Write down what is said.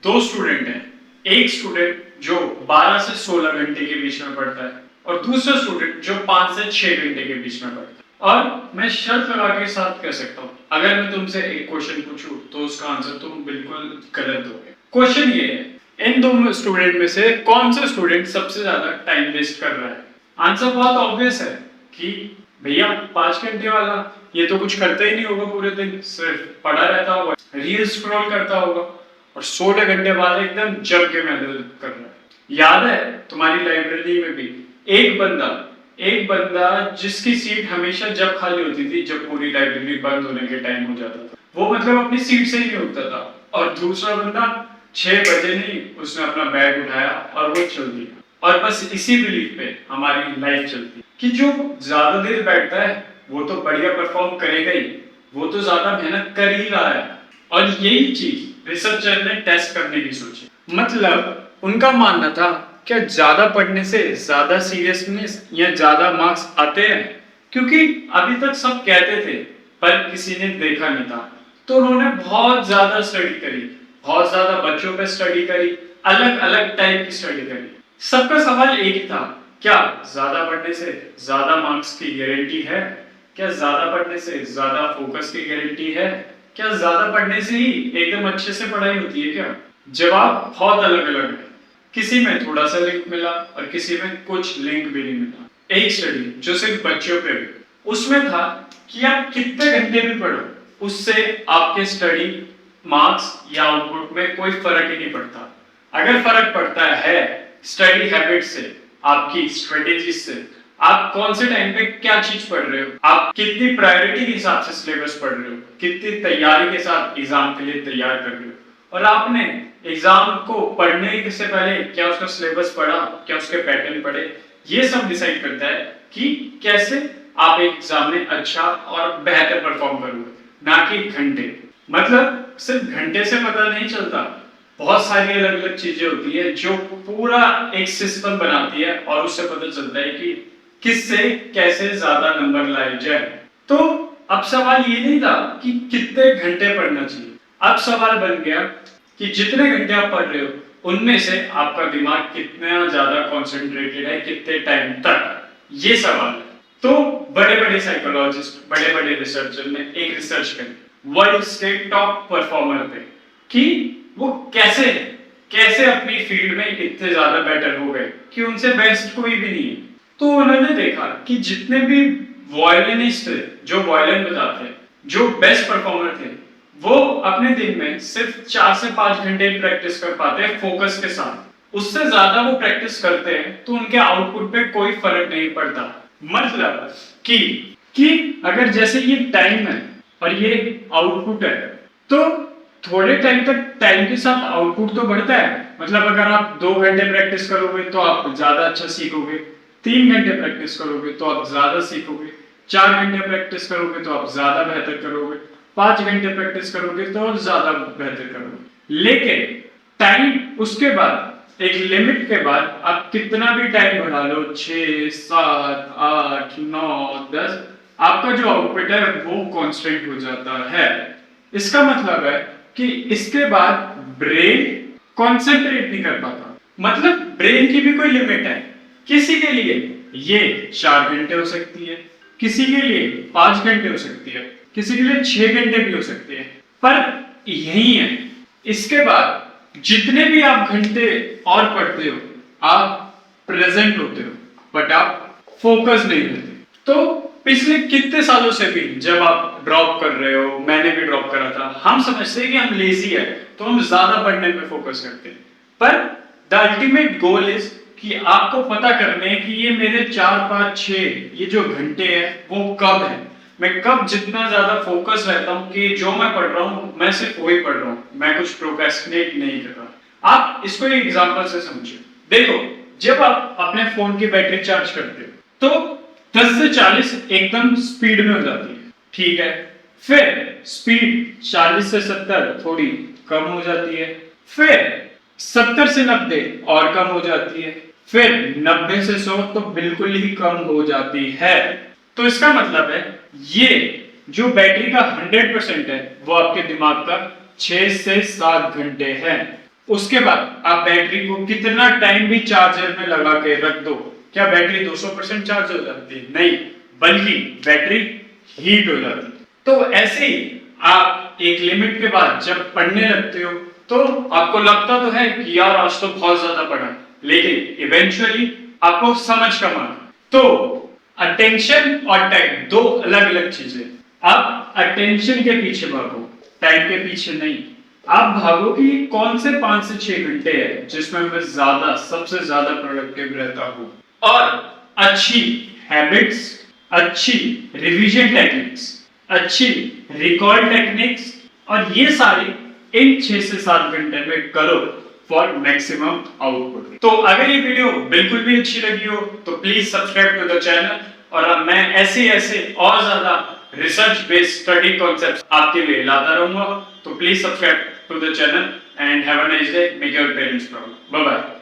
दो स्टूडेंट हैं। एक स्टूडेंट जो 12 से 16 घंटे के बीच में पढ़ता है और दूसरा स्टूडेंट जो 5 से 6 घंटे के बीच में पढ़ता है। और मैं शर्त लगा के साथ कह सकता हूँ, अगर मैं तुमसे एक क्वेश्चन पूछूं तो उसका आंसर तुम बिल्कुल गलत दोगे। क्वेश्चन ये है, इन दो स्टूडेंट में से कौन सा स्टूडेंट सबसे ज्यादा टाइम वेस्ट कर रहा है? आंसर बहुत ऑब्वियस है कि भैया 5 घंटे वाला, ये तो कुछ करता ही नहीं होगा पूरे दिन, सिर्फ पढ़ा रहता होगा, रील स्क्रॉल करता होगा। और 16 घंटे बाद एकदम जम के मेहनत कर रहा है। याद है तुम्हारी लाइब्रेरी में भी एक बंदा जिसकी सीट हमेशा जब खाली होती थी, जब पूरी लाइब्रेरी बंद होने के टाइम हो जाता था, वो मतलब अपनी सीट से ही नहीं उठता था। और दूसरा बंदा 6 बजे नहीं, उसने अपना बैग उठाया और वो चल दिया। और बस इसी बिलीफ पे हमारी लाइफ चलती है कि जो ज्यादा देर बैठता है वो तो बढ़िया परफॉर्म करेगा ही, वो तो ज्यादा मेहनत कर ही रहा है। और यही चीज रिसर्चर ने टेस्ट करने की सोची। मतलब उनका मानना था क्या ज्यादा पढ़ने से ज्यादा सीरियसनेस या ज्यादा मार्क्स आते हैं? क्योंकि अभी तक सब कहते थे पर किसी ने देखा नहीं था। तो उन्होंने बहुत ज्यादा स्टडी करी, बहुत ज्यादा बच्चों पे स्टडी करी, अलग अलग टाइप की स्टडी करी। सबका सवाल एक ही था, क्या ज्यादा पढ़ने से ज्यादा मार्क्स की गारंटी है? क्या ज्यादा पढ़ने से ज्यादा फोकस की गारंटी है? क्या ज्यादा पढ़ने से ही एकदम अच्छे से पढ़ाई होती है क्या? जवाब बहुत अलग अलग है। किसी में थोड़ा सा लिंक मिला और किसी में कुछ लिंक भी नहीं मिला। एक स्टडी जो सिर्फ बच्चों पे, उसमें था कि आप कितने घंटे भी पढ़ो, उससे आपके स्टडी मार्क्स या आउटपुट में कोई फर्क ही नहीं पड़ता। अगर फर्क पड़ता है स्टडी हैबिट से, आपकी स्ट्रेटेजी से, आप कौन से टाइम पे क्या चीज पढ़ रहे हो, आप कितनी प्रायोरिटी के हिसाब से सिलेबस पढ़ रहे हो, कितनी तैयारी के साथ एग्जाम के लिए तैयार कर रहे हो, और आपने एग्जाम को पढ़ने से पहले क्या उसका सिलेबस पढ़ा, क्या उसके पैटर्न पढ़े, ये सब डिसाइड करता है कि कैसे आप एक एग्जाम में अच्छा और बेहतर परफॉर्म करोगे, ना कि घंटे। मतलब सिर्फ घंटे से पता नहीं चलता, बहुत सारी अलग अलग चीजें होती है जो पूरा एक सिस्टम बनाती है और उससे पता चलता है कि किससे कैसे ज्यादा नंबर लाए जाए। तो अब सवाल ये नहीं था कि कितने घंटे पढ़ना चाहिए, अब सवाल बन गया कि जितने घंटे आप पढ़ रहे हो उनमें से आपका दिमाग कितना ज्यादा कंसंट्रेटेड है, कितने टाइम तक, ये सवाल है। तो बड़े बड़े साइकोलॉजिस्ट, बड़े बड़े रिसर्चर ने एक रिसर्च करी वर्ल्ड के टॉप परफॉर्मर पे कि वो कैसे कैसे अपनी फील्ड में इतने ज्यादा बेटर हो गए कि उनसे बेस्ट कोई भी नहीं है। तो उन्होंने देखा कि जितने भी वायलिनिस्ट थे, जो वायलिन बजाते हैं, जो बेस्ट परफॉर्मर थे, वो अपने दिन में सिर्फ 4 से 5 घंटे प्रैक्टिस कर पाते हैं फोकस के साथ। उससे ज्यादा वो प्रैक्टिस करते हैं तो उनके आउटपुट पे कोई फर्क नहीं पड़ता। मतलब कि अगर जैसे ये टाइम है और ये आउटपुट है, तो थोड़े टाइम तक टाइम के साथ आउटपुट तो बढ़ता है। मतलब अगर आप 2 घंटे प्रैक्टिस करोगे तो आप ज्यादा अच्छा सीखोगे, 3 घंटे प्रैक्टिस करोगे तो आप ज्यादा सीखोगे, 4 घंटे प्रैक्टिस करोगे तो आप ज्यादा बेहतर करोगे, 5 घंटे प्रैक्टिस करोगे तो और ज्यादा बेहतर करोगे। लेकिन टाइम उसके बाद एक लिमिट के बाद आप कितना भी टाइम बढ़ा लो, 6, 7, 8, 9, 10, आपका जो आउटपुट है वो कांस्टेंट हो जाता है। इसका मतलब है कि इसके बाद ब्रेन कंसंट्रेट नहीं कर पाता। मतलब ब्रेन की भी कोई लिमिट है। किसी के लिए ये 4 घंटे हो सकती है, किसी के लिए 5 घंटे हो सकती है, किसी के लिए 6 घंटे भी हो सकते हैं। पर यही है, इसके बाद जितने भी आप घंटे और पढ़ते हो, आप प्रेजेंट होते हो, बट आप फोकस नहीं होते। तो पिछले कितने सालों से भी जब आप ड्रॉप कर रहे हो, मैंने भी ड्रॉप करा था, हम समझते हैं कि हम लेजी है तो हम ज्यादा पढ़ने पे फोकस करते हैं। पर द अल्टीमेट गोल इज कि आपको पता करने कि ये मेरे 4, 5, 6 ये जो घंटे हैं वो कब है, मैं कब जितना ज्यादा फोकस रहता हूँ कि जो मैं पढ़ रहा हूँ मैं सिर्फ वही पढ़ रहा हूँ, मैं कुछ प्रोक्रेस्टिनेट नहीं कर रहा। आप इसको एक एग्जांपल से समझिए। देखो, जब आप अपने फोन की बैटरी चार्ज करते हो तो 10 से 40 एकदम स्पीड में हो जाती है, ठीक है। फिर स्पीड 40 से 70 थोड़ी कम हो जाती है, फिर 70 से 90 और कम हो जाती है, फिर 90 से 100 तो बिल्कुल ही कम हो जाती है। तो इसका मतलब है ये जो बैटरी का 100% है वो आपके दिमाग का 6 से 7 घंटे है। उसके बाद आप बैटरी को कितना टाइम भी चार्जर में लगा के रख दो, क्या बैटरी 200% चार्ज हो जाती है? नहीं, बल्कि बैटरी हीट हो जाती है। तो ऐसे ही आप एक लिमिट के बाद जब पढ़ने लगते हो तो आपको लगता तो है कि यार आज तो बहुत ज्यादा पढ़ा, लेकिन इवेंचुअली आपको समझ कम आता। तो अटेंशन और टाइम दो अलग अलग चीजें। आप अटेंशन के पीछे भागो, टाइम के पीछे नहीं। आप भागो कि कौन से 5 से 6 घंटे है जिसमें मैं सबसे ज्यादा प्रोडक्टिव रहता हूं, और अच्छी हैबिट्स, अच्छी रिवीजन टेक्निक्स, अच्छी रिकॉल टेक्निक्स, और ये सारी इन 6 से 7 घंटे में करो फॉर मैक्सिमम आउटपुट। तो अगर ये वीडियो बिल्कुल भी अच्छी लगी हो तो please subscribe to the channel, और अब मैं ऐसे और ज्यादा रिसर्च बेस्ड स्टडी कॉन्सेप्ट्स आपके लिए लाता रहूंगा। तो please subscribe to the channel and have a nice day, make your parents proud. Bye bye.